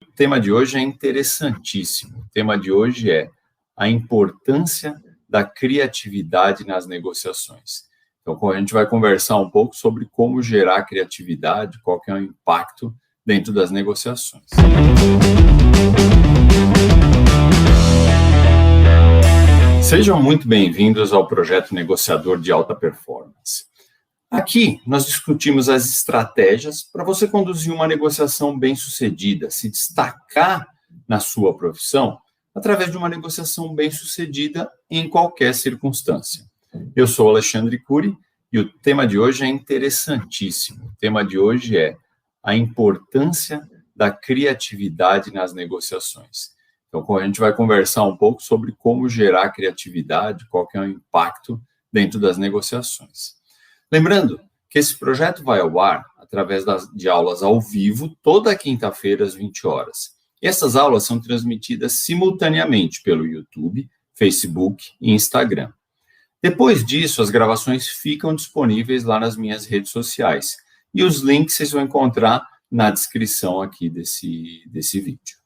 O tema de hoje é interessantíssimo. O tema de hoje é a importância da criatividade nas negociações. Então, a gente vai conversar um pouco sobre como gerar criatividade, qual que é o impacto dentro das negociações. Sejam muito bem-vindos ao projeto Negociador de Alta Performance. Aqui, nós discutimos as estratégias para você conduzir uma negociação bem-sucedida, se destacar na sua profissão através de uma negociação bem-sucedida em qualquer circunstância. Eu sou Alexandre Cury e o tema de hoje é interessantíssimo. O tema de hoje é a importância da criatividade nas negociações. Então, a gente vai conversar um pouco sobre como gerar criatividade, qual que é o impacto dentro das negociações. Lembrando que esse projeto vai ao ar através de aulas ao vivo, toda quinta-feira às 20 horas. E essas aulas são transmitidas simultaneamente pelo YouTube, Facebook e Instagram. Depois disso, as gravações ficam disponíveis lá nas minhas redes sociais. E os links vocês vão encontrar na descrição aqui desse vídeo.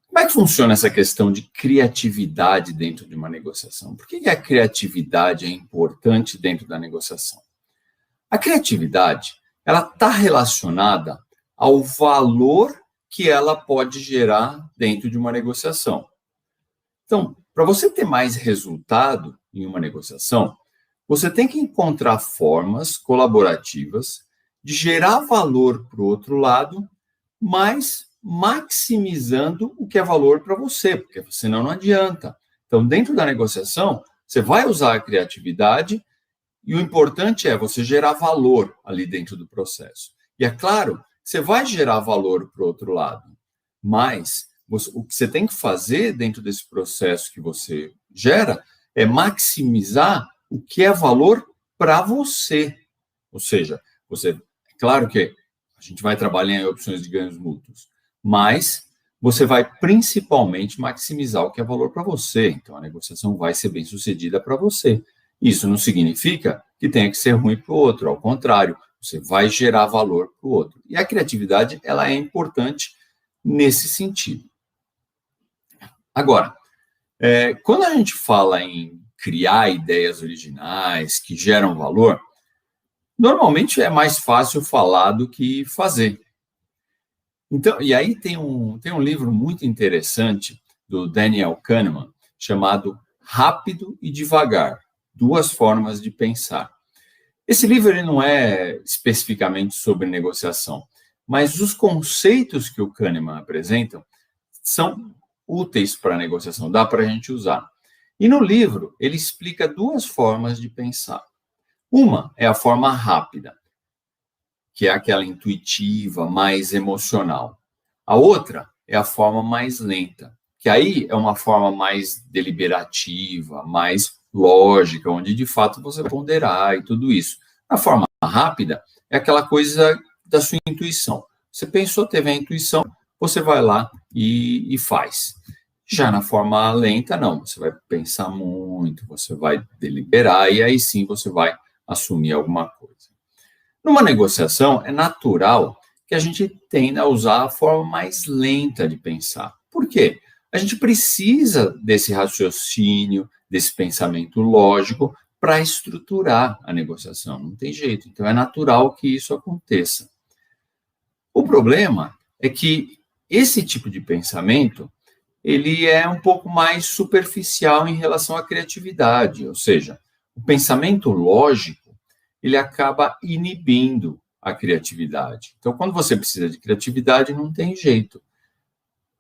Como é que funciona essa questão de criatividade dentro de uma negociação? Por que a criatividade é importante dentro da negociação? A criatividade, ela está relacionada ao valor que ela pode gerar dentro de uma negociação. Então, para você ter mais resultado em uma negociação, você tem que encontrar formas colaborativas de gerar valor para o outro lado, mas maximizando o que é valor para você, porque senão não adianta. Então, dentro da negociação, você vai usar a criatividade e o importante é você gerar valor ali dentro do processo. E é claro, você vai gerar valor para o outro lado, mas o que você tem que fazer dentro desse processo que você gera é maximizar o que é valor para você. Ou seja, é claro que a gente vai trabalhar em opções de ganhos mútuos, mas você vai principalmente maximizar o que é valor para você. Então, a negociação vai ser bem sucedida para você. Isso não significa que tenha que ser ruim para o outro, ao contrário, você vai gerar valor para o outro. E a criatividade, ela é importante nesse sentido. Agora, quando a gente fala em criar ideias originais que geram valor, normalmente é mais fácil falar do que fazer. Então, e aí tem um livro muito interessante do Daniel Kahneman, chamado Rápido e Devagar. Duas formas de pensar. Esse livro ele não é especificamente sobre negociação, mas os conceitos que o Kahneman apresenta são úteis para a negociação, dá para a gente usar. E no livro, ele explica duas formas de pensar. Uma é a forma rápida, que é aquela intuitiva, mais emocional. A outra é a forma mais lenta, que aí é uma forma mais deliberativa, mais lógica, onde de fato você ponderar e tudo isso. A forma rápida é aquela coisa da sua intuição. Você pensou, teve a intuição, você vai lá e faz. Já na forma lenta, não. Você vai pensar muito, você vai deliberar e aí sim você vai assumir alguma coisa. Numa negociação, é natural que a gente tenda a usar a forma mais lenta de pensar. Por quê? A gente precisa desse raciocínio, desse pensamento lógico para estruturar a negociação. Não tem jeito. Então, é natural que isso aconteça. O problema é que esse tipo de pensamento, ele é um pouco mais superficial em relação à criatividade. Ou seja, o pensamento lógico, ele acaba inibindo a criatividade. Então, quando você precisa de criatividade, não tem jeito.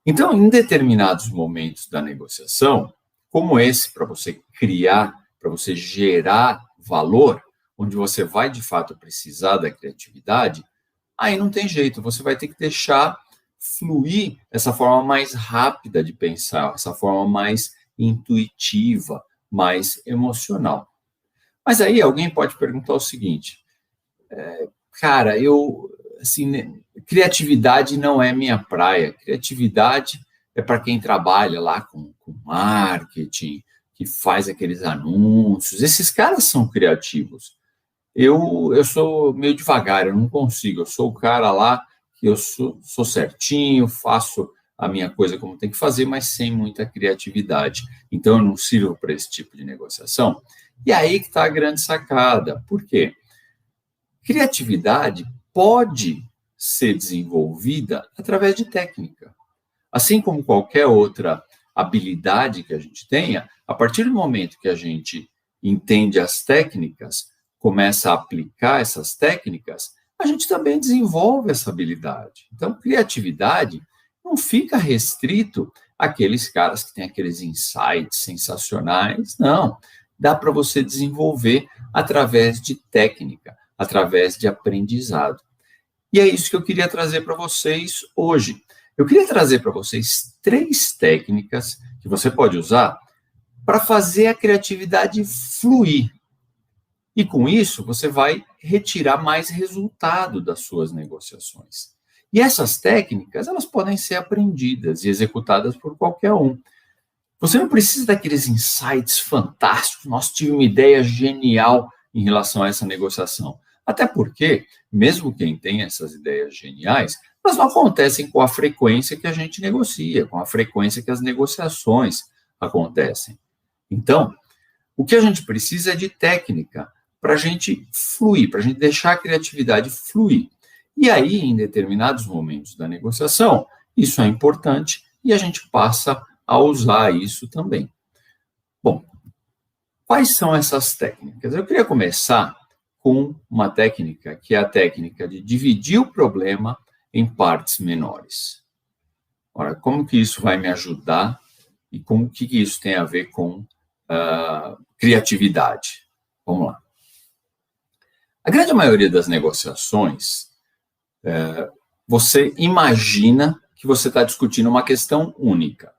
Então, em determinados momentos da negociação, como esse, para você criar, para você gerar valor, onde você vai, de fato, precisar da criatividade, aí não tem jeito, você vai ter que deixar fluir essa forma mais rápida de pensar, essa forma mais intuitiva, mais emocional. Mas aí alguém pode perguntar o seguinte, cara, criatividade não é minha praia. Criatividade é para quem trabalha lá com marketing, que faz aqueles anúncios. Esses caras são criativos. Eu sou meio devagar, eu não consigo. Eu sou o cara lá que eu sou certinho, faço a minha coisa como tem que fazer, mas sem muita criatividade. Então, eu não sirvo para esse tipo de negociação. E aí que está a grande sacada. Por quê? Criatividade pode ser desenvolvida através de técnica. Assim como qualquer outra habilidade que a gente tenha, a partir do momento que a gente entende as técnicas, começa a aplicar essas técnicas, a gente também desenvolve essa habilidade. Então, criatividade não fica restrito àqueles caras que têm aqueles insights sensacionais, não. Dá para você desenvolver através de técnica, através de aprendizado. E é isso que eu queria trazer para vocês hoje. Eu queria trazer para vocês 3 técnicas que você pode usar para fazer a criatividade fluir. E com isso, você vai retirar mais resultado das suas negociações. E essas técnicas, elas podem ser aprendidas e executadas por qualquer um. Você não precisa daqueles insights fantásticos, nossa, tive uma ideia genial em relação a essa negociação. Até porque, mesmo quem tem essas ideias geniais, elas não acontecem com a frequência que a gente negocia, com a frequência que as negociações acontecem. Então, o que a gente precisa é de técnica para a gente fluir, para a gente deixar a criatividade fluir. E aí, em determinados momentos da negociação, isso é importante e a gente passa a usar isso também. Bom, quais são essas técnicas? Eu queria começar com uma técnica que é a técnica de dividir o problema em partes menores. Ora, como que isso vai me ajudar e como que isso tem a ver com criatividade? Vamos lá. A grande maioria das negociações, você imagina que você está discutindo uma questão única.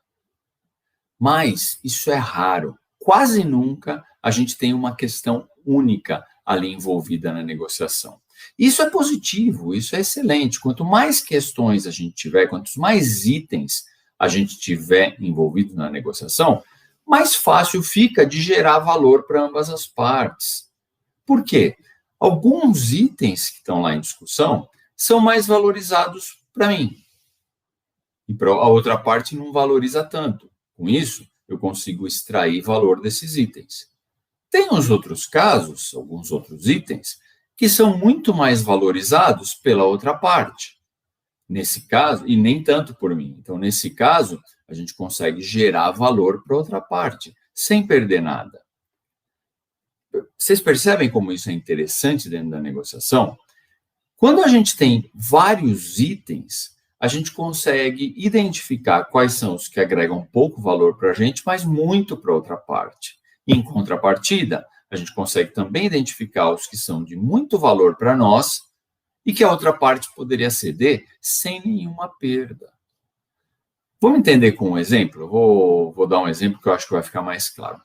Mas isso é raro. Quase nunca a gente tem uma questão única ali envolvida na negociação. Isso é positivo, isso é excelente. Quanto mais questões a gente tiver, quantos mais itens a gente tiver envolvido na negociação, mais fácil fica de gerar valor para ambas as partes. Por quê? Alguns itens que estão lá em discussão são mais valorizados para mim. E para a outra parte não valoriza tanto. Com isso, eu consigo extrair valor desses itens. Tem os outros casos, alguns outros itens, que são muito mais valorizados pela outra parte. Nesse caso, e nem tanto por mim. Então, nesse caso, a gente consegue gerar valor para outra parte, sem perder nada. Vocês percebem como isso é interessante dentro da negociação? Quando a gente tem vários itens, a gente consegue identificar quais são os que agregam pouco valor para a gente, mas muito para outra parte. Em contrapartida, a gente consegue também identificar os que são de muito valor para nós e que a outra parte poderia ceder sem nenhuma perda. Vamos entender com um exemplo? Vou dar um exemplo que eu acho que vai ficar mais claro.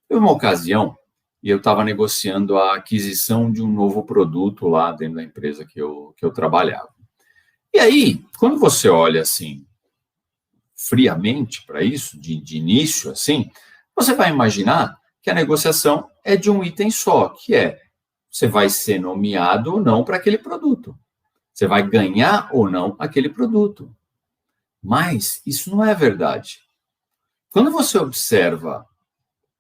Teve uma ocasião e eu estava negociando a aquisição de um novo produto lá dentro da empresa que eu trabalhava. E aí, quando você olha assim, friamente para isso, de início assim, você vai imaginar que a negociação é de um item só, que é você vai ser nomeado ou não para aquele produto. Você vai ganhar ou não aquele produto. Mas isso não é verdade. Quando você observa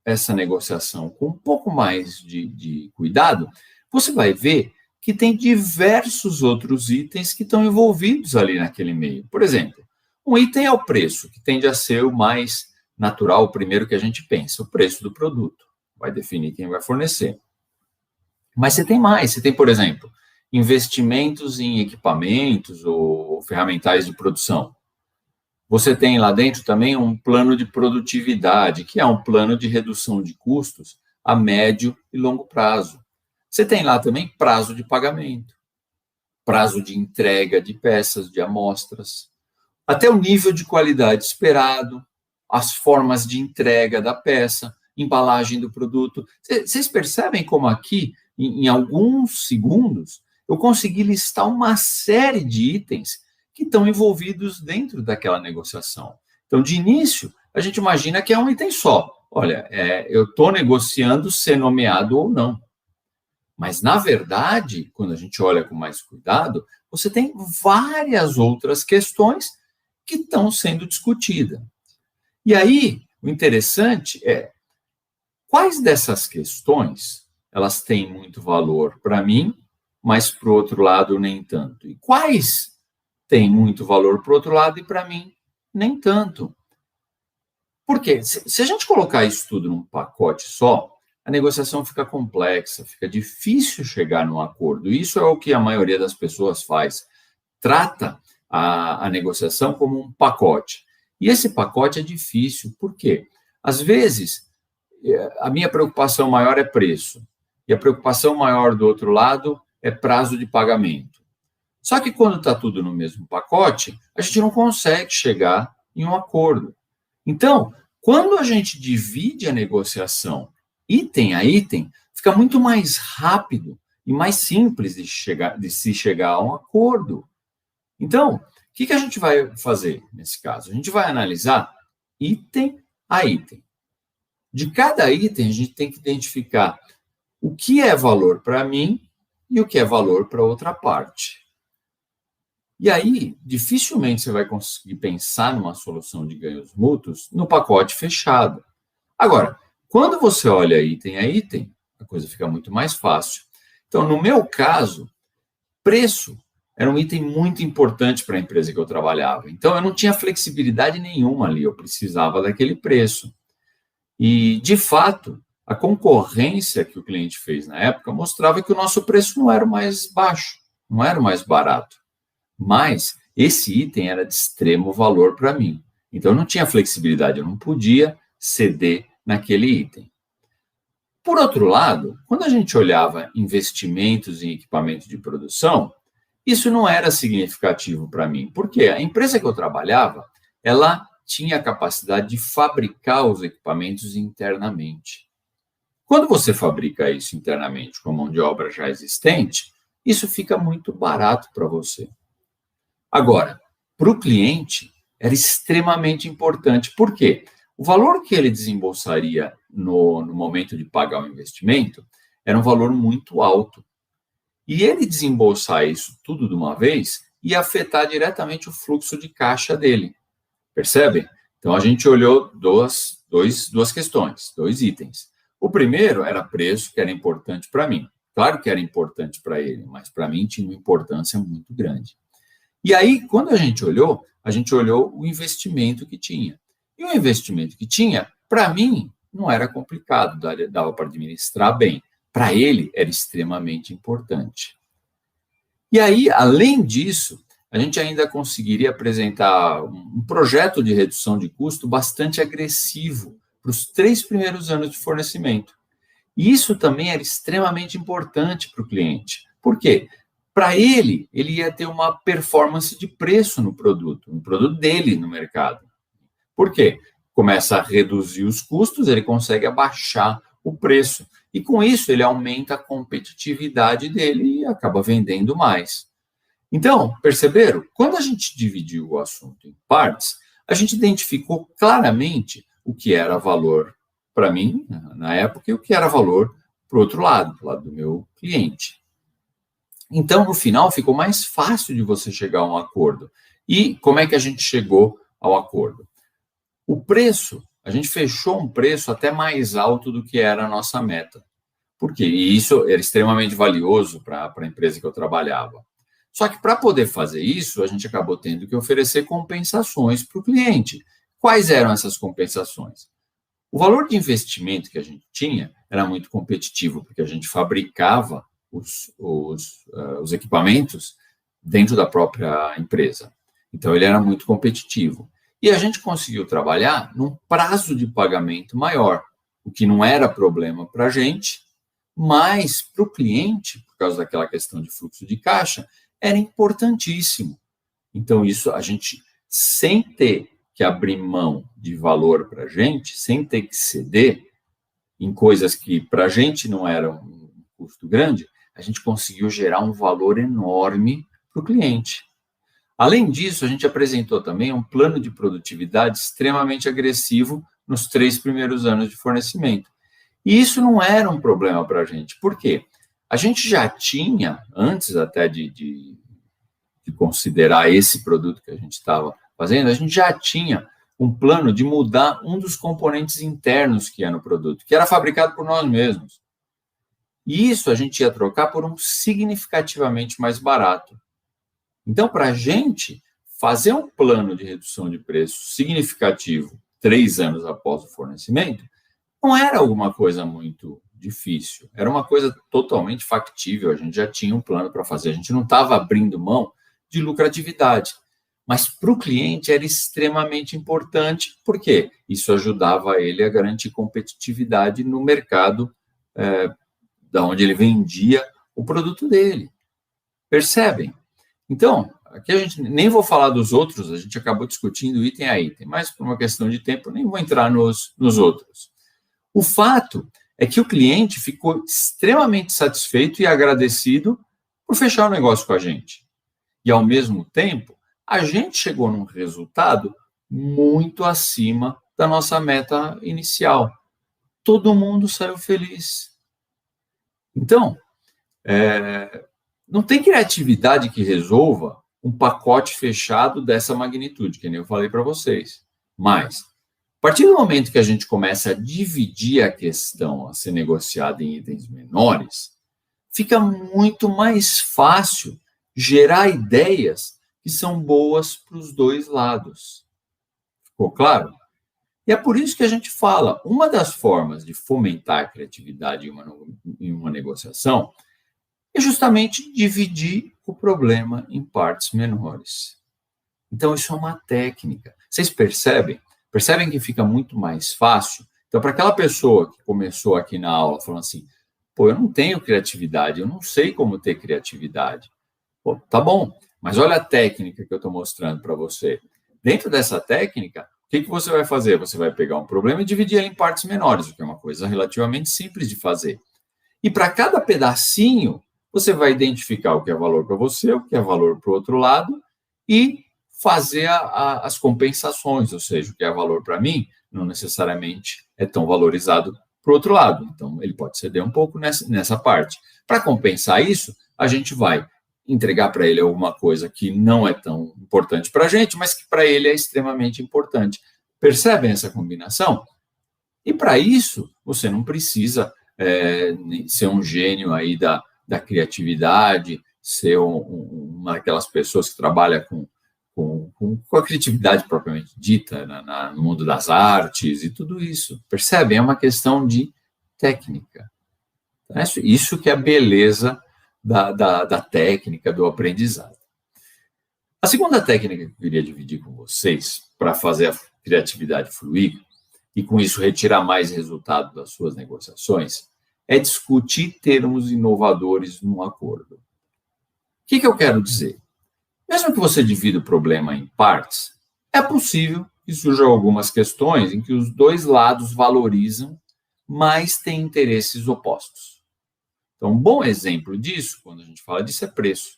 essa negociação com um pouco mais de cuidado, você vai ver que tem diversos outros itens que estão envolvidos ali naquele meio. Por exemplo, um item é o preço, que tende a ser o mais natural, o primeiro que a gente pensa, o preço do produto. Vai definir quem vai fornecer. Mas você tem mais, você tem, por exemplo, investimentos em equipamentos ou ferramentais de produção. Você tem lá dentro também um plano de produtividade, que é um plano de redução de custos a médio e longo prazo. Você tem lá também prazo de pagamento, prazo de entrega de peças, de amostras, até o nível de qualidade esperado, as formas de entrega da peça, embalagem do produto. Vocês percebem como aqui, em alguns segundos, eu consegui listar uma série de itens que estão envolvidos dentro daquela negociação. Então, de início, a gente imagina que é um item só. Olha, eu estou negociando ser nomeado ou não. Mas, na verdade, quando a gente olha com mais cuidado, você tem várias outras questões que estão sendo discutidas. E aí, o interessante é, quais dessas questões, elas têm muito valor para mim, mas para o outro lado nem tanto? E quais têm muito valor para o outro lado e para mim nem tanto? Porque se a gente colocar isso tudo num pacote só, a negociação fica complexa, fica difícil chegar num acordo. Isso é o que a maioria das pessoas faz. Trata a negociação como um pacote. E esse pacote é difícil. Por quê? Às vezes, a minha preocupação maior é preço. E a preocupação maior do outro lado é prazo de pagamento. Só que quando está tudo no mesmo pacote, a gente não consegue chegar em um acordo. Então, quando a gente divide a negociação item a item, fica muito mais rápido e mais simples de se chegar a um acordo. Então, o que a gente vai fazer nesse caso? A gente vai analisar item a item. De cada item, a gente tem que identificar o que é valor para mim e o que é valor para outra parte. E aí, dificilmente você vai conseguir pensar numa solução de ganhos mútuos no pacote fechado. Agora, quando você olha item a item, a coisa fica muito mais fácil. Então, no meu caso, preço era um item muito importante para a empresa que eu trabalhava. Então, eu não tinha flexibilidade nenhuma ali, eu precisava daquele preço. E, de fato, a concorrência que o cliente fez na época mostrava que o nosso preço não era o mais baixo, não era o mais barato. Mas esse item era de extremo valor para mim. Então, eu não tinha flexibilidade, eu não podia ceder naquele item. Por outro lado, quando a gente olhava investimentos em equipamentos de produção, isso não era significativo para mim, porque a empresa que eu trabalhava, ela tinha a capacidade de fabricar os equipamentos internamente. Quando você fabrica isso internamente com mão de obra já existente, isso fica muito barato para você. Agora, para o cliente, era extremamente importante. Por quê? O valor que ele desembolsaria no momento de pagar o investimento era um valor muito alto. E ele desembolsar isso tudo de uma vez ia afetar diretamente o fluxo de caixa dele. Percebem? Então, a gente olhou duas questões, 2 itens. O primeiro era preço, que era importante para mim. Claro que era importante para ele, mas para mim tinha uma importância muito grande. E aí, quando a gente olhou o investimento que tinha. E o investimento que tinha, para mim, não era complicado, dava para administrar bem. Para ele, era extremamente importante. E aí, além disso, a gente ainda conseguiria apresentar um projeto de redução de custo bastante agressivo para os 3 primeiros anos de fornecimento. E isso também era extremamente importante para o cliente. Por quê? Para ele ia ter uma performance de preço no produto dele no mercado. Por quê? Começa a reduzir os custos, ele consegue abaixar o preço. E com isso, ele aumenta a competitividade dele e acaba vendendo mais. Então, perceberam? Quando a gente dividiu o assunto em partes, a gente identificou claramente o que era valor para mim, na época, e o que era valor para o outro lado, do lado do meu cliente. Então, no final, ficou mais fácil de você chegar a um acordo. E como é que a gente chegou ao acordo? O preço, a gente fechou um preço até mais alto do que era a nossa meta. Por quê? E isso era extremamente valioso para a empresa que eu trabalhava. Só que para poder fazer isso, a gente acabou tendo que oferecer compensações para o cliente. Quais eram essas compensações? O valor de investimento que a gente tinha era muito competitivo, porque a gente fabricava os equipamentos dentro da própria empresa. Então, ele era muito competitivo. E a gente conseguiu trabalhar num prazo de pagamento maior, o que não era problema para a gente, mas para o cliente, por causa daquela questão de fluxo de caixa, era importantíssimo. Então, isso a gente, sem ter que abrir mão de valor para a gente, sem ter que ceder em coisas que para a gente não eram um custo grande, a gente conseguiu gerar um valor enorme para o cliente. Além disso, a gente apresentou também um plano de produtividade extremamente agressivo nos 3 primeiros anos de fornecimento. E isso não era um problema para a gente. Por quê? A gente já tinha, antes até de considerar esse produto que a gente estava fazendo, a gente já tinha um plano de mudar um dos componentes internos que é no produto, que era fabricado por nós mesmos. E isso a gente ia trocar por um significativamente mais barato. Então, para a gente fazer um plano de redução de preço significativo 3 anos após o fornecimento, não era alguma coisa muito difícil, era uma coisa totalmente factível, a gente já tinha um plano para fazer, a gente não estava abrindo mão de lucratividade. Mas para o cliente era extremamente importante, porque isso ajudava ele a garantir competitividade no mercado da onde ele vendia o produto dele. Percebem? Então, aqui a gente nem vou falar dos outros, a gente acabou discutindo item a item, mas por uma questão de tempo nem vou entrar nos outros. O fato é que o cliente ficou extremamente satisfeito e agradecido por fechar o negócio com a gente. E, ao mesmo tempo, a gente chegou num resultado muito acima da nossa meta inicial. Todo mundo saiu feliz. Então, não tem criatividade que resolva um pacote fechado dessa magnitude, que nem eu falei para vocês. Mas, a partir do momento que a gente começa a dividir a questão a ser negociada em itens menores, fica muito mais fácil gerar ideias que são boas para os dois lados. Ficou claro? E é por isso que a gente fala, uma das formas de fomentar a criatividade em uma negociação é justamente dividir o problema em partes menores. Então, isso é uma técnica. Vocês percebem? Percebem que fica muito mais fácil? Então, para aquela pessoa que começou aqui na aula falando assim, eu não tenho criatividade, eu não sei como ter criatividade. Tá bom, mas olha a técnica que eu estou mostrando para você. Dentro dessa técnica, o que você vai fazer? Você vai pegar um problema e dividir ele em partes menores, o que é uma coisa relativamente simples de fazer. E para cada pedacinho, você vai identificar o que é valor para você, o que é valor para o outro lado e fazer as compensações, ou seja, o que é valor para mim não necessariamente é tão valorizado para o outro lado. Então, ele pode ceder um pouco nessa parte. Para compensar isso, a gente vai entregar para ele alguma coisa que não é tão importante para a gente, mas que para ele é extremamente importante. Percebem essa combinação? E para isso, você não precisa ser um gênio aí da criatividade, ser uma daquelas pessoas que trabalha com a criatividade propriamente dita, no mundo das artes e tudo isso. Percebem? É uma questão de técnica. Isso que é a beleza da técnica, do aprendizado. A segunda técnica que eu queria dividir com vocês para fazer a criatividade fluir e com isso retirar mais resultado das suas negociações é discutir termos inovadores num acordo. O que eu quero dizer? Mesmo que você divida o problema em partes, é possível que surjam algumas questões em que os dois lados valorizam, mas têm interesses opostos. Então, um bom exemplo disso, quando a gente fala disso, é preço.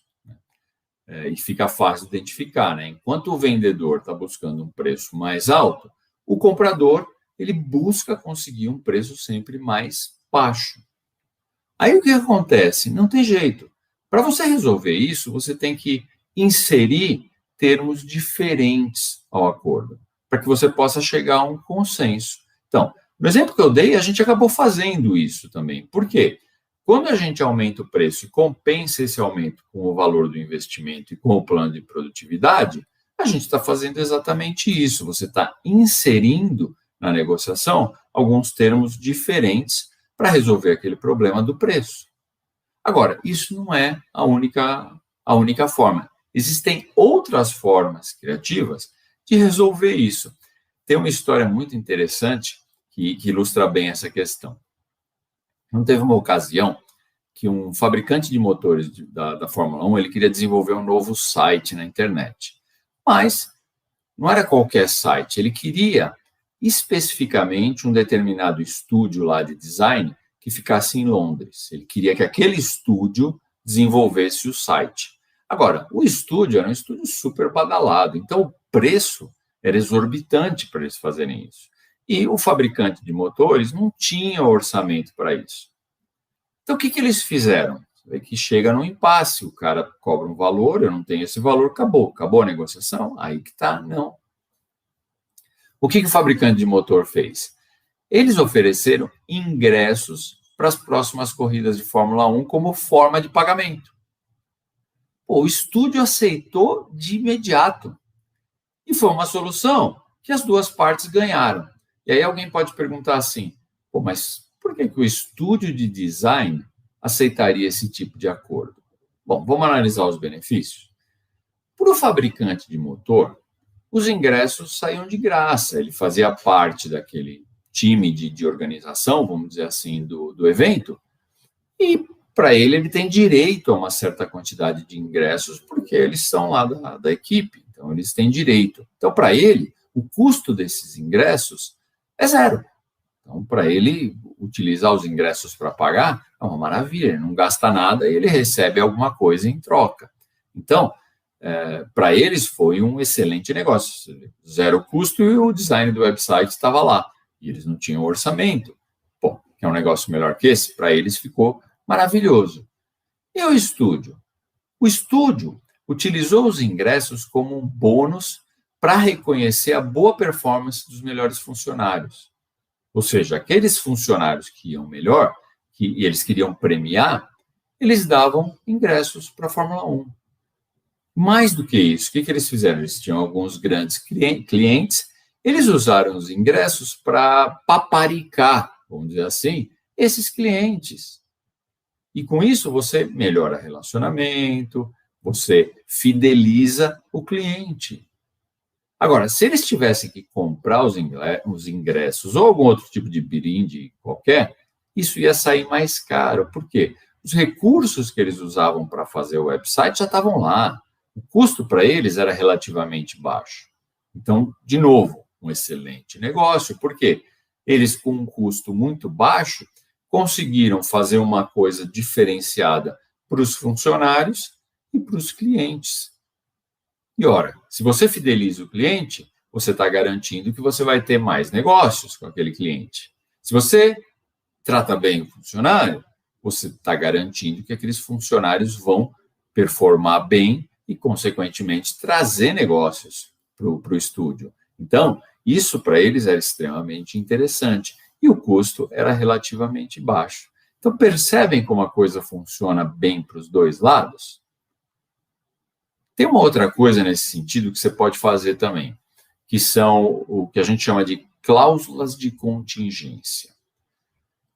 E fica fácil de identificar, né? Enquanto o vendedor está buscando um preço mais alto, o comprador ele busca conseguir um preço sempre mais baixo. Aí o que acontece? Não tem jeito. Para você resolver isso, você tem que inserir termos diferentes ao acordo, para que você possa chegar a um consenso. Então, no exemplo que eu dei, a gente acabou fazendo isso também. Por quê? Quando a gente aumenta o preço e compensa esse aumento com o valor do investimento e com o plano de produtividade, a gente está fazendo exatamente isso. Você está inserindo na negociação alguns termos diferentes para resolver aquele problema do preço. Agora, isso não é a única forma. Existem outras formas criativas de resolver isso. Tem uma história muito interessante que ilustra bem essa questão. Não teve uma ocasião que um fabricante de motores da Fórmula 1 ele queria desenvolver um novo site na internet. Mas não era qualquer site, ele queria especificamente um determinado estúdio lá de design que ficasse em Londres. Ele queria que aquele estúdio desenvolvesse o site. Agora, o estúdio era um estúdio super badalado, então o preço era exorbitante para eles fazerem isso. E o fabricante de motores não tinha orçamento para isso. Então, o que eles fizeram? Você vê que chega num impasse, o cara cobra um valor, eu não tenho esse valor, acabou a negociação, aí que tá, não. O que o fabricante de motor fez? Eles ofereceram ingressos para as próximas corridas de Fórmula 1 como forma de pagamento. O estúdio aceitou de imediato. E foi uma solução que as duas partes ganharam. E aí alguém pode perguntar assim, mas por que o estúdio de design aceitaria esse tipo de acordo? Bom, vamos analisar os benefícios. Para o fabricante de motor, os ingressos saíam de graça. Ele fazia parte daquele time de organização, vamos dizer assim, do evento, e para ele tem direito a uma certa quantidade de ingressos, porque eles são lá da equipe, então eles têm direito. Então, para ele, o custo desses ingressos é zero. Então, para ele, utilizar os ingressos para pagar é uma maravilha, ele não gasta nada e ele recebe alguma coisa em troca. Então, para eles foi um excelente negócio, zero custo e o design do website estava lá. E eles não tinham orçamento. Bom, que é um negócio melhor que esse, para eles ficou maravilhoso. E o estúdio? O estúdio utilizou os ingressos como um bônus para reconhecer a boa performance dos melhores funcionários. Ou seja, aqueles funcionários que iam melhor, e eles queriam premiar, eles davam ingressos para a Fórmula 1. Mais do que isso, o que eles fizeram? Eles tinham alguns grandes clientes, eles usaram os ingressos para paparicar, vamos dizer assim, esses clientes. E com isso você melhora relacionamento, você fideliza o cliente. Agora, se eles tivessem que comprar os ingressos ou algum outro tipo de brinde qualquer, isso ia sair mais caro. Por quê? Os recursos que eles usavam para fazer o website já estavam lá. O custo para eles era relativamente baixo. Então, de novo, um excelente negócio. Por quê? Eles, com um custo muito baixo, conseguiram fazer uma coisa diferenciada para os funcionários e para os clientes. E, ora, se você fideliza o cliente, você está garantindo que você vai ter mais negócios com aquele cliente. Se você trata bem o funcionário, você está garantindo que aqueles funcionários vão performar bem e, consequentemente, trazer negócios para o estúdio. Então, isso para eles era extremamente interessante e o custo era relativamente baixo. Então, percebem como a coisa funciona bem para os dois lados? Tem uma outra coisa nesse sentido que você pode fazer também, que são o que a gente chama de cláusulas de contingência.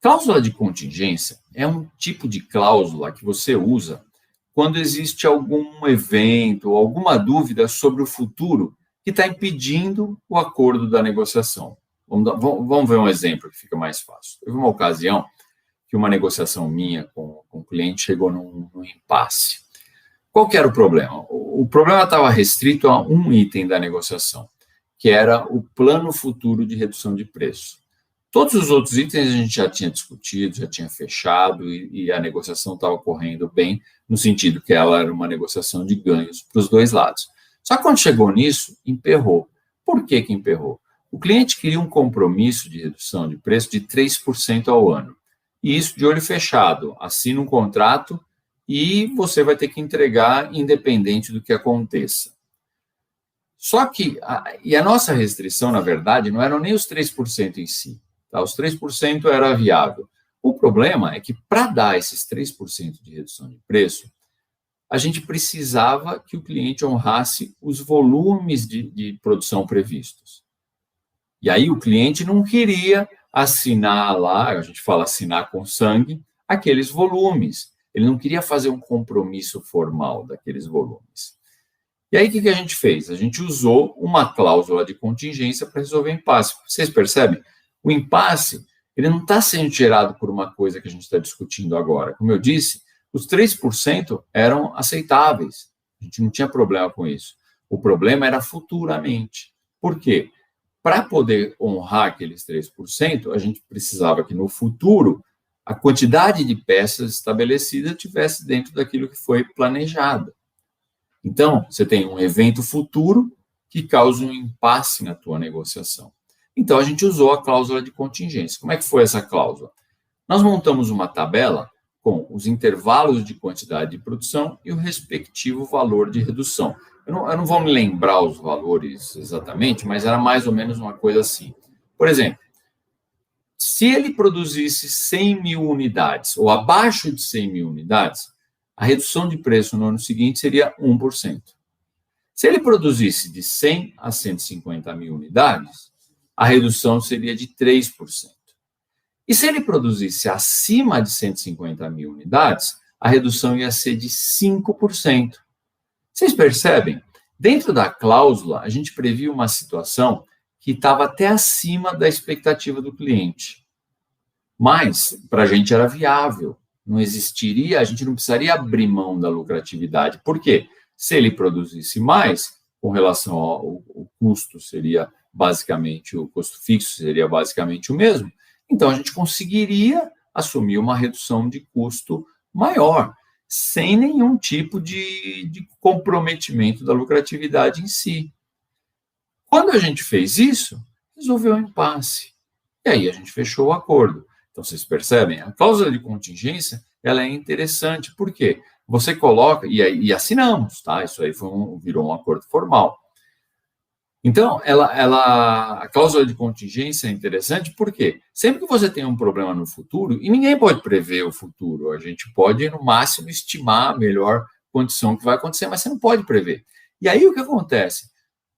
Cláusula de contingência é um tipo de cláusula que você usa quando existe algum evento ou alguma dúvida sobre o futuro que está impedindo o acordo da negociação. Vamos ver um exemplo que fica mais fácil. Teve uma ocasião que uma negociação minha com o cliente chegou num impasse. Qual que era o problema? O problema estava restrito a um item da negociação, que era o plano futuro de redução de preço. Todos os outros itens a gente já tinha discutido, já tinha fechado e a negociação estava correndo bem, no sentido que ela era uma negociação de ganhos para os dois lados. Só que quando chegou nisso, emperrou. Por que emperrou? O cliente queria um compromisso de redução de preço de 3% ao ano. E isso de olho fechado. Assina um contrato e você vai ter que entregar independente do que aconteça. Só que a nossa restrição, na verdade, não eram nem os 3% em si. Tá? Os 3% era viável. O problema é que, para dar esses 3% de redução de preço, a gente precisava que o cliente honrasse os volumes de produção previstos. E aí o cliente não queria assinar lá, a gente fala assinar com sangue, aqueles volumes. Ele não queria fazer um compromisso formal daqueles volumes. E aí o que a gente fez? A gente usou uma cláusula de contingência para resolver o impasse. Vocês percebem? O impasse, ele não está sendo gerado por uma coisa que a gente está discutindo agora. Como eu disse, os 3% eram aceitáveis. A gente não tinha problema com isso. O problema era futuramente. Por quê? Para poder honrar aqueles 3%, a gente precisava que no futuro a quantidade de peças estabelecida estivesse dentro daquilo que foi planejado. Então, você tem um evento futuro que causa um impasse na tua negociação. Então, a gente usou a cláusula de contingência. Como é que foi essa cláusula? Nós montamos uma tabela com os intervalos de quantidade de produção e o respectivo valor de redução. Eu não vou me lembrar os valores exatamente, mas era mais ou menos uma coisa assim. Por exemplo, se ele produzisse 100 mil unidades, ou abaixo de 100 mil unidades, a redução de preço no ano seguinte seria 1%. Se ele produzisse de 100 a 150 mil unidades, a redução seria de 3%. E se ele produzisse acima de 150 mil unidades, a redução ia ser de 5%. Vocês percebem? Dentro da cláusula, a gente previa uma situação que estava até acima da expectativa do cliente. Mas, para a gente era viável. Não existiria, a gente não precisaria abrir mão da lucratividade. Por quê? Se ele produzisse mais, com relação ao custo, seria basicamente, o custo fixo seria basicamente o mesmo, então a gente conseguiria assumir uma redução de custo maior, sem nenhum tipo de comprometimento da lucratividade em si. Quando a gente fez isso, resolveu o impasse. E aí a gente fechou o acordo. Então, vocês percebem? A cláusula de contingência, ela é interessante. Por quê? Você coloca, e assinamos, tá? Isso aí virou um acordo formal. Então, a cláusula de contingência é interessante porque sempre que você tem um problema no futuro, e ninguém pode prever o futuro, a gente pode, no máximo, estimar a melhor condição que vai acontecer, mas você não pode prever. E aí, o que acontece?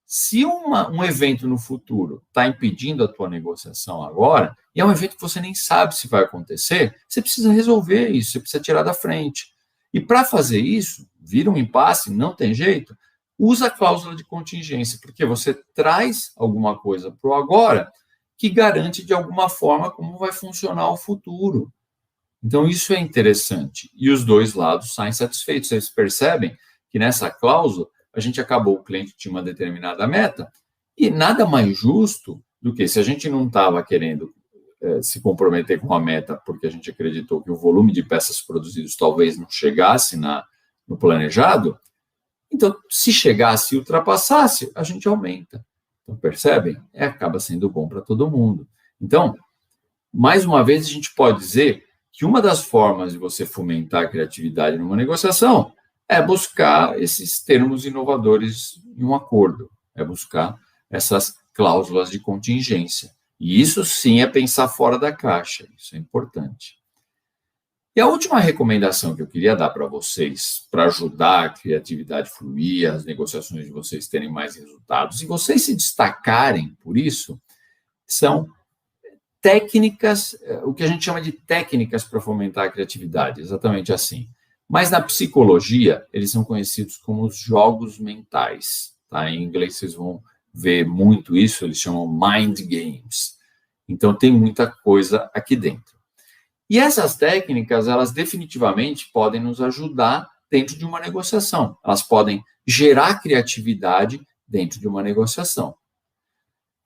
Se um evento no futuro está impedindo a tua negociação agora, e é um evento que você nem sabe se vai acontecer, você precisa resolver isso, você precisa tirar da frente. E para fazer isso, vira um impasse, não tem jeito, usa a cláusula de contingência, porque você traz alguma coisa para o agora que garante de alguma forma como vai funcionar o futuro. Então, isso é interessante. E os dois lados saem satisfeitos. Vocês percebem que nessa cláusula, a gente acabou, o cliente tinha uma determinada meta, e nada mais justo do que, se a gente não estava querendo se comprometer com a meta porque a gente acreditou que o volume de peças produzidas talvez não chegasse no planejado, então, se chegasse e ultrapassasse, a gente aumenta. Então, percebem? Acaba sendo bom para todo mundo. Então, mais uma vez, a gente pode dizer que uma das formas de você fomentar a criatividade numa negociação é buscar esses termos inovadores em um acordo, é buscar essas cláusulas de contingência. E isso sim é pensar fora da caixa, isso é importante. E a última recomendação que eu queria dar para vocês, para ajudar a criatividade fluir, as negociações de vocês terem mais resultados, e vocês se destacarem por isso, são técnicas, o que a gente chama de técnicas para fomentar a criatividade, exatamente assim. Mas na psicologia, eles são conhecidos como os jogos mentais. Tá? Em inglês vocês vão ver muito isso, eles chamam mind games. Então tem muita coisa aqui dentro. E essas técnicas, elas definitivamente podem nos ajudar dentro de uma negociação. Elas podem gerar criatividade dentro de uma negociação.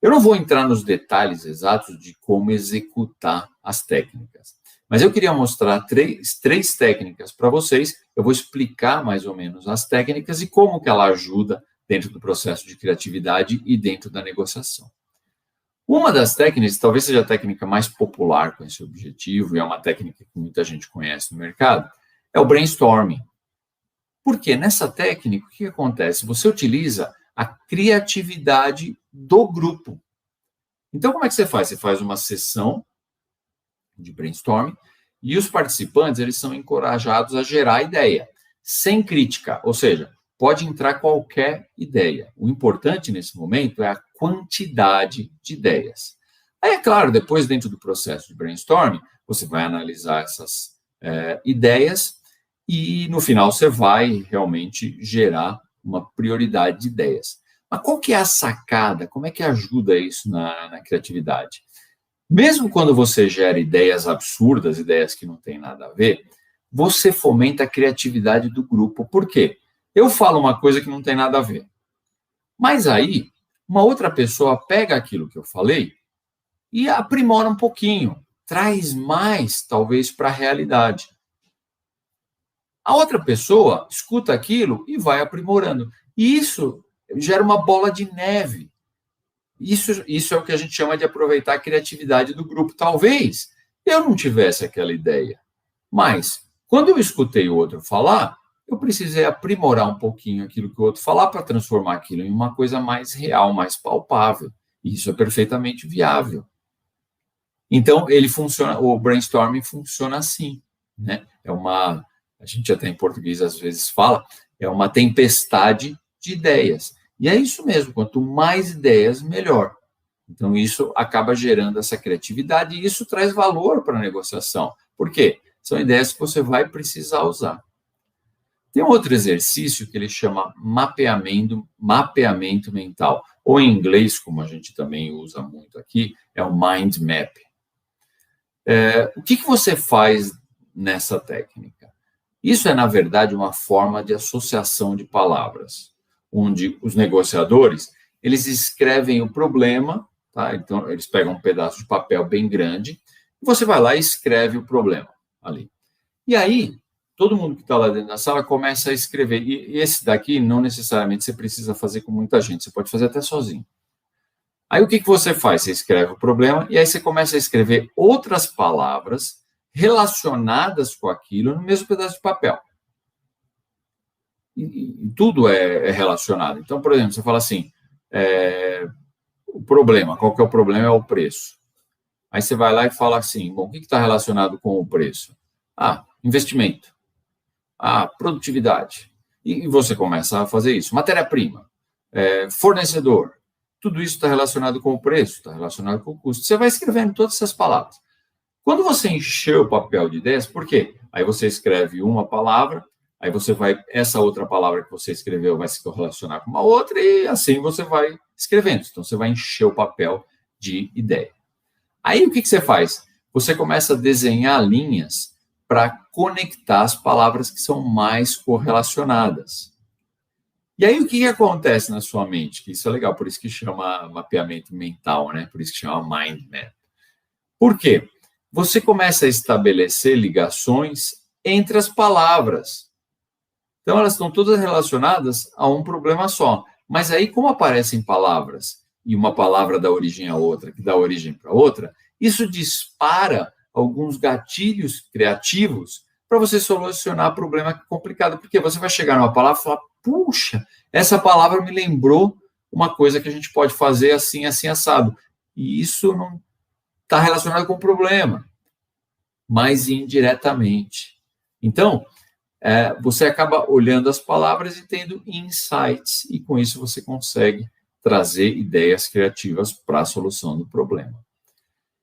Eu não vou entrar nos detalhes exatos de como executar as técnicas, mas eu queria mostrar três técnicas para vocês. Eu vou explicar mais ou menos as técnicas e como que ela ajuda dentro do processo de criatividade e dentro da negociação. Uma das técnicas, talvez seja a técnica mais popular com esse objetivo, e é uma técnica que muita gente conhece no mercado, é o brainstorming. Porque nessa técnica, o que acontece? Você utiliza a criatividade do grupo. Então, como é que você faz? Você faz uma sessão de brainstorming e os participantes, eles são encorajados a gerar ideia, sem crítica, ou seja, pode entrar qualquer ideia. O importante nesse momento é a quantidade de ideias. Aí, é claro, depois, dentro do processo de brainstorming, você vai analisar essas ideias e, no final, você vai realmente gerar uma prioridade de ideias. Mas qual que é a sacada? Como é que ajuda isso na criatividade? Mesmo quando você gera ideias absurdas, ideias que não têm nada a ver, você fomenta a criatividade do grupo. Por quê? Eu falo uma coisa que não tem nada a ver. Mas aí, uma outra pessoa pega aquilo que eu falei e aprimora um pouquinho, traz mais, talvez, para a realidade. A outra pessoa escuta aquilo e vai aprimorando. E isso gera uma bola de neve. Isso é o que a gente chama de aproveitar a criatividade do grupo. Talvez eu não tivesse aquela ideia, mas Quando eu escutei o outro falar, eu precisei aprimorar um pouquinho aquilo que o outro falar para transformar aquilo em uma coisa mais real, mais palpável. E isso é perfeitamente viável. Então, ele funciona, o brainstorming funciona assim, né? A gente até em português às vezes fala, é uma tempestade de ideias. E é isso mesmo, quanto mais ideias, melhor. Então, isso acaba gerando essa criatividade e isso traz valor para a negociação. Por quê? São ideias que você vai precisar usar. Tem um outro exercício que ele chama mapeamento mental, ou em inglês, como a gente também usa muito aqui, é o mind map. O que você faz nessa técnica? Isso é, na verdade, uma forma de associação de palavras, onde os negociadores, eles escrevem o problema, tá? Então, eles pegam um pedaço de papel bem grande, e você vai lá e escreve o problema ali. E aí, todo mundo que está lá dentro da sala começa a escrever. E esse daqui, não necessariamente você precisa fazer com muita gente, você pode fazer até sozinho. Aí o que você faz? Você escreve o problema e aí você começa a escrever outras palavras relacionadas com aquilo no mesmo pedaço de papel. E tudo é relacionado. Então, por exemplo, você fala assim, o problema, qual que é o problema? É o preço. Aí você vai lá e fala assim, bom, o que está relacionado com o preço? Investimento. Produtividade. E você começa a fazer isso. Matéria-prima. Fornecedor. Tudo isso está relacionado com o preço, está relacionado com o custo. Você vai escrevendo todas essas palavras. Quando você encher o papel de ideias, por quê? Aí você escreve uma palavra, aí você vai, essa outra palavra que você escreveu vai se relacionar com uma outra, e assim você vai escrevendo. Então, você vai encher o papel de ideia. Aí, o que você faz? Você começa a desenhar linhas para conectar as palavras que são mais correlacionadas. E aí, o que acontece na sua mente? Que isso é legal, por isso que chama mapeamento mental, né? Por isso que chama mind map. Por quê? Você começa a estabelecer ligações entre as palavras. Então, elas estão todas relacionadas a um problema só. Mas aí, como aparecem palavras, e uma palavra dá origem a outra, que dá origem para outra, isso dispara alguns gatilhos criativos para você solucionar problema complicado. Porque você vai chegar numa palavra e falar, puxa, essa palavra me lembrou uma coisa que a gente pode fazer assim, assim, assado. E isso não está relacionado com o problema, mas indiretamente. Então, você acaba olhando as palavras e tendo insights, e com isso você consegue trazer ideias criativas para a solução do problema.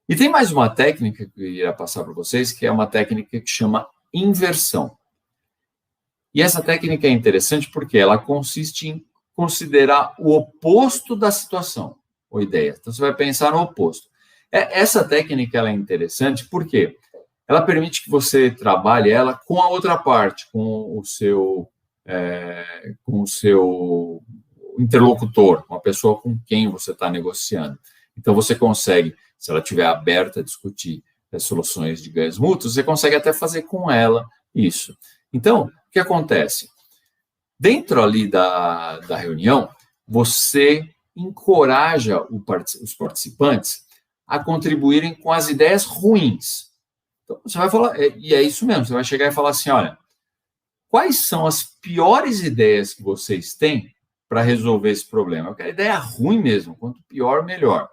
E tem mais uma técnica que eu ia passar para vocês, que é uma técnica que chama inversão. E essa técnica é interessante porque ela consiste em considerar o oposto da situação ou ideia. Então, você vai pensar no oposto. Essa técnica ela é interessante porque ela permite que você trabalhe ela com a outra parte, com o seu interlocutor, uma pessoa com quem você está negociando. Então, você consegue, se ela estiver aberta a discutir soluções de ganhos mútuos, você consegue até fazer com ela isso. Então, o que acontece? Dentro ali da reunião, você encoraja os participantes a contribuírem com as ideias ruins. Então, você vai falar, e é isso mesmo, você vai chegar e falar assim, olha, quais são as piores ideias que vocês têm para resolver esse problema? Eu quero ideia ruim mesmo, quanto pior, melhor.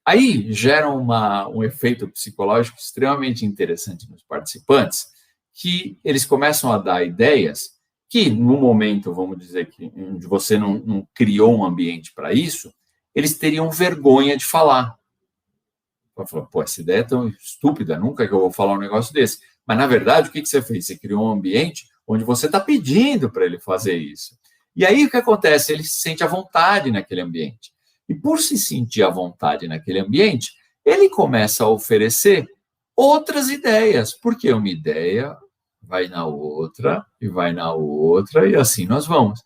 Aí gera um efeito psicológico extremamente interessante nos participantes, que eles começam a dar ideias que, no momento, vamos dizer, que onde você não criou um ambiente para isso, eles teriam vergonha de falar. Vai falar, pô, essa ideia é tão estúpida, nunca que eu vou falar um negócio desse. Mas, na verdade, o que você fez? Você criou um ambiente onde você está pedindo para ele fazer isso. E aí, o que acontece? Ele se sente à vontade naquele ambiente. E, por se sentir à vontade naquele ambiente, ele começa a oferecer outras ideias, porque uma ideia vai na outra, e vai na outra, e assim nós vamos.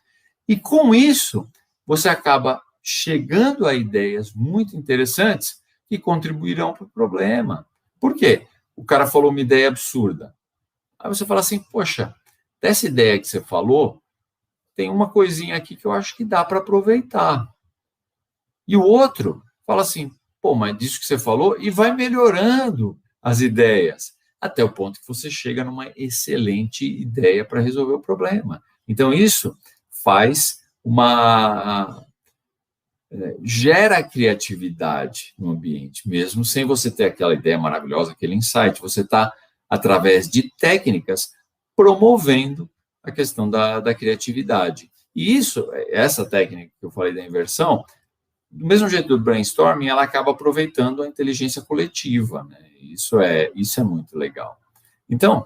E, com isso, você acaba chegando a ideias muito interessantes que contribuirão para o problema. Por quê? O cara falou uma ideia absurda. Aí você fala assim, poxa, dessa ideia que você falou, tem uma coisinha aqui que eu acho que dá para aproveitar. E o outro fala assim, pô, mas disso que você falou, e vai melhorando as ideias. até o ponto que você chega numa excelente ideia para resolver o problema. Então, isso faz gera criatividade no ambiente, mesmo sem você ter aquela ideia maravilhosa, aquele insight. Você está, através de técnicas, promovendo a questão da criatividade. E essa técnica que eu falei da inversão, do mesmo jeito do brainstorming, ela acaba aproveitando a inteligência coletiva, né? Isso é muito legal. Então,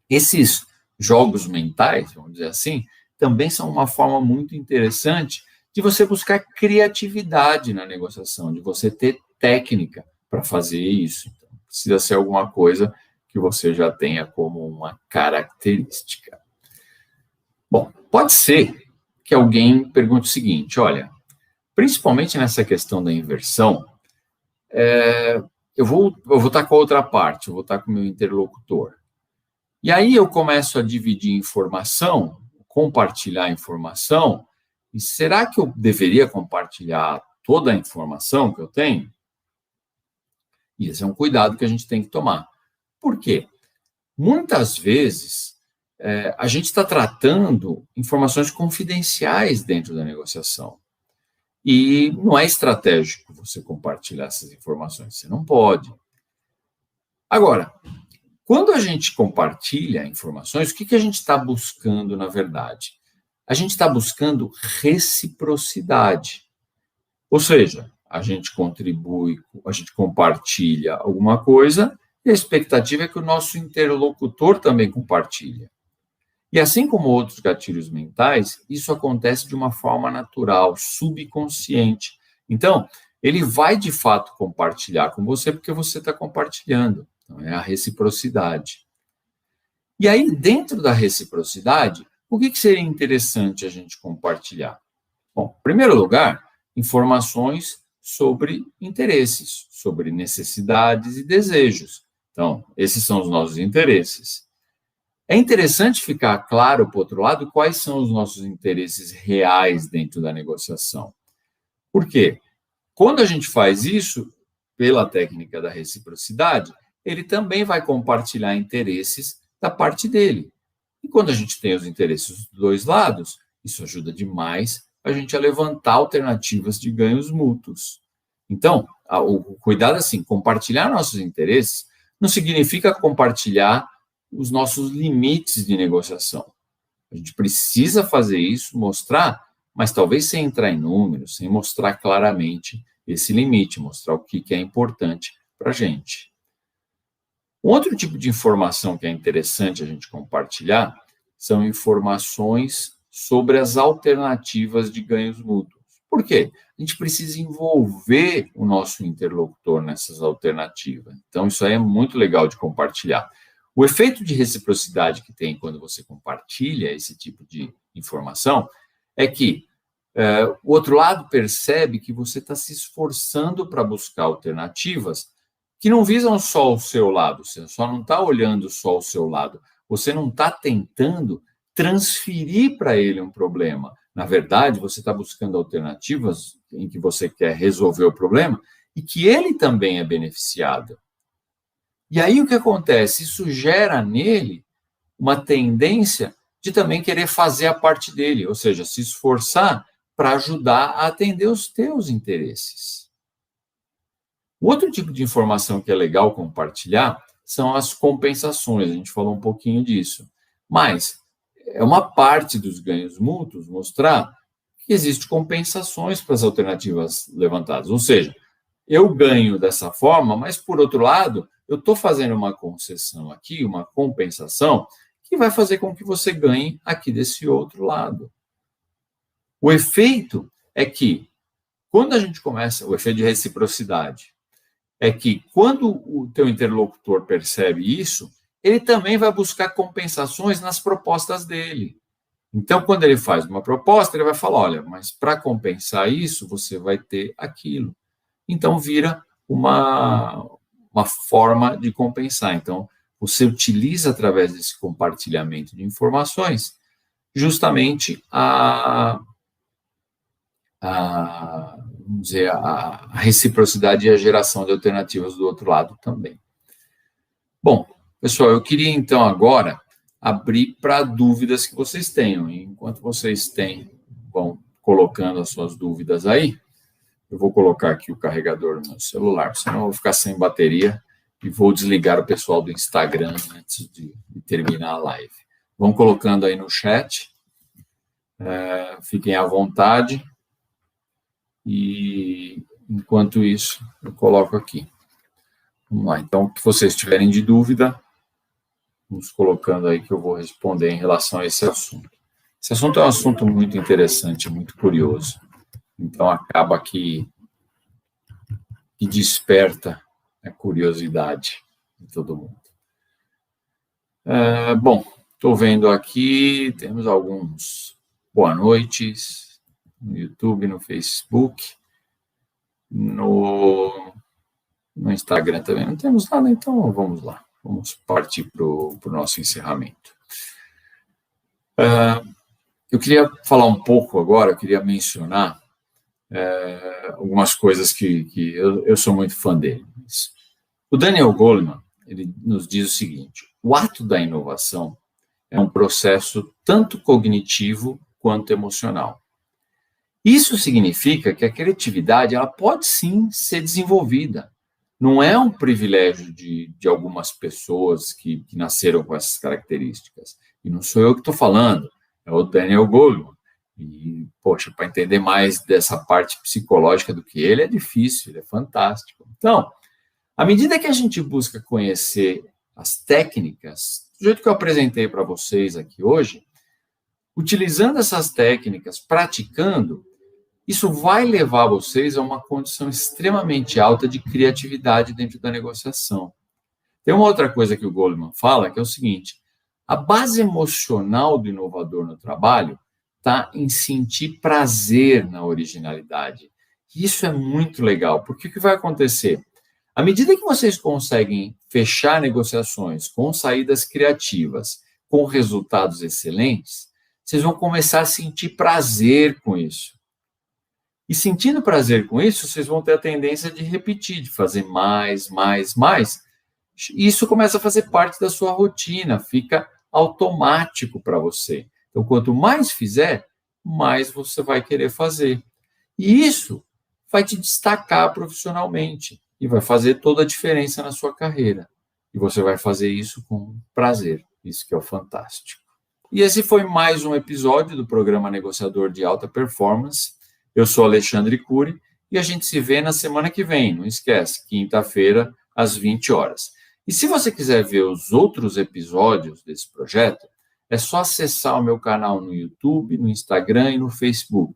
esses jogos mentais, vamos dizer assim, também são uma forma muito interessante de você buscar criatividade na negociação, de você ter técnica para fazer isso. Então, precisa ser alguma coisa que você já tenha como uma característica. Bom, pode ser que alguém pergunte o seguinte, olha, principalmente nessa questão da inversão, eu vou estar com a outra parte, eu vou estar com o meu interlocutor. E aí eu começo a dividir informação, compartilhar informação, e será que eu deveria compartilhar toda a informação que eu tenho? E esse é um cuidado que a gente tem que tomar. Por quê? Muitas vezes, a gente está tratando informações confidenciais dentro da negociação. E não é estratégico você compartilhar essas informações, você não pode. Agora, quando a gente compartilha informações, o que a gente está buscando, na verdade? A gente está buscando reciprocidade. Ou seja, a gente contribui, a gente compartilha alguma coisa e a expectativa é que o nosso interlocutor também compartilhe. E assim como outros gatilhos mentais, isso acontece de uma forma natural, subconsciente. Então, ele vai de fato compartilhar com você porque você está compartilhando. Então, é a reciprocidade. E aí, dentro da reciprocidade, o que seria interessante a gente compartilhar? Bom, em primeiro lugar, informações sobre interesses, sobre necessidades e desejos. Então, esses são os nossos interesses. É interessante ficar claro, por outro lado, quais são os nossos interesses reais dentro da negociação. Por quê? Quando a gente faz isso, pela técnica da reciprocidade, ele também vai compartilhar interesses da parte dele. E quando a gente tem os interesses dos dois lados, isso ajuda demais a gente a levantar alternativas de ganhos mútuos. Então, o cuidado assim, compartilhar nossos interesses não significa compartilhar os nossos limites de negociação. A gente precisa fazer isso, mostrar, mas talvez sem entrar em números, sem mostrar claramente esse limite, mostrar o que é importante para a gente. Um outro tipo de informação que é interessante a gente compartilhar são informações sobre as alternativas de ganhos mútuos. Por quê? A gente precisa envolver o nosso interlocutor nessas alternativas. Então, isso aí é muito legal de compartilhar. O efeito de reciprocidade que tem quando você compartilha esse tipo de informação é que o outro lado percebe que você está se esforçando para buscar alternativas que não visam só o seu lado, você só não está olhando só o seu lado, você não está tentando transferir para ele um problema. Na verdade, você está buscando alternativas em que você quer resolver o problema e que ele também é beneficiado. E aí o que acontece? Isso gera nele uma tendência de também querer fazer a parte dele, ou seja, se esforçar para ajudar a atender os teus interesses. O outro tipo de informação que é legal compartilhar são as compensações, a gente falou um pouquinho disso. Mas é uma parte dos ganhos mútuos mostrar que existem compensações para as alternativas levantadas, ou seja, eu ganho dessa forma, mas, por outro lado, eu estou fazendo uma concessão aqui, uma compensação, que vai fazer com que você ganhe aqui desse outro lado. O efeito é que, quando a gente começa, o efeito de reciprocidade, é que quando o teu interlocutor percebe isso, ele também vai buscar compensações nas propostas dele. Então, quando ele faz uma proposta, ele vai falar, olha, mas para compensar isso, você vai ter aquilo. Então, vira uma forma de compensar. Então, você utiliza, através desse compartilhamento de informações, justamente vamos dizer, a reciprocidade e a geração de alternativas do outro lado também. Bom, pessoal, eu queria então agora abrir para dúvidas que vocês tenham. Enquanto vocês vão colocando as suas dúvidas aí, eu vou colocar aqui o carregador no meu celular, senão eu vou ficar sem bateria e vou desligar o pessoal do Instagram antes de terminar a live. Vão colocando aí no chat, fiquem à vontade, e enquanto isso eu coloco aqui. Vamos lá, então, o que vocês tiverem de dúvida, vamos colocando aí que eu vou responder em relação a esse assunto. Esse assunto é um assunto muito interessante, muito curioso. Então, acaba que desperta a curiosidade de todo mundo. Bom, estou vendo aqui, temos alguns boa noites no YouTube, no Facebook, no Instagram também não temos nada, então vamos lá. Vamos partir para o nosso encerramento. Eu queria falar um pouco agora, eu queria mencionar algumas coisas que eu sou muito fã dele. O Daniel Goleman, ele nos diz o seguinte: o ato da inovação é um processo tanto cognitivo quanto emocional. Isso significa que a criatividade ela pode sim ser desenvolvida. Não é um privilégio de algumas pessoas que nasceram com essas características. E não sou eu que estou falando, é o Daniel Goleman. E, poxa, para entender mais dessa parte psicológica do que ele é difícil, ele é fantástico. Então, à medida que a gente busca conhecer as técnicas, do jeito que eu apresentei para vocês aqui hoje, utilizando essas técnicas, praticando, isso vai levar vocês a uma condição extremamente alta de criatividade dentro da negociação. Tem uma outra coisa que o Goleman fala, que é o seguinte: a base emocional do inovador no trabalho está em sentir prazer na originalidade. E isso é muito legal, porque o que vai acontecer? À medida que vocês conseguem fechar negociações com saídas criativas, com resultados excelentes, vocês vão começar a sentir prazer com isso. E sentindo prazer com isso, vocês vão ter a tendência de repetir, de fazer mais. E isso começa a fazer parte da sua rotina, fica automático para você. Então, quanto mais fizer, mais você vai querer fazer. E isso vai te destacar profissionalmente e vai fazer toda a diferença na sua carreira. E você vai fazer isso com prazer. Isso que é o fantástico. E esse foi mais um episódio do programa Negociador de Alta Performance. Eu sou Alexandre Cury e a gente se vê na semana que vem. Não esquece, quinta-feira, às 20 horas. E se você quiser ver os outros episódios desse projeto, é só acessar o meu canal no YouTube, no Instagram e no Facebook.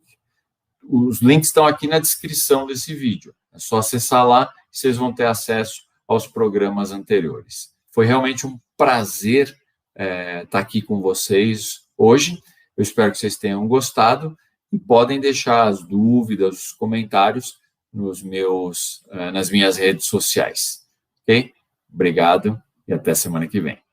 Os links estão aqui na descrição desse vídeo. É só acessar lá e vocês vão ter acesso aos programas anteriores. Foi realmente um prazer estar aqui com vocês hoje. Eu espero que vocês tenham gostado e podem deixar as dúvidas, os comentários nas minhas redes sociais. Ok? Obrigado e até semana que vem.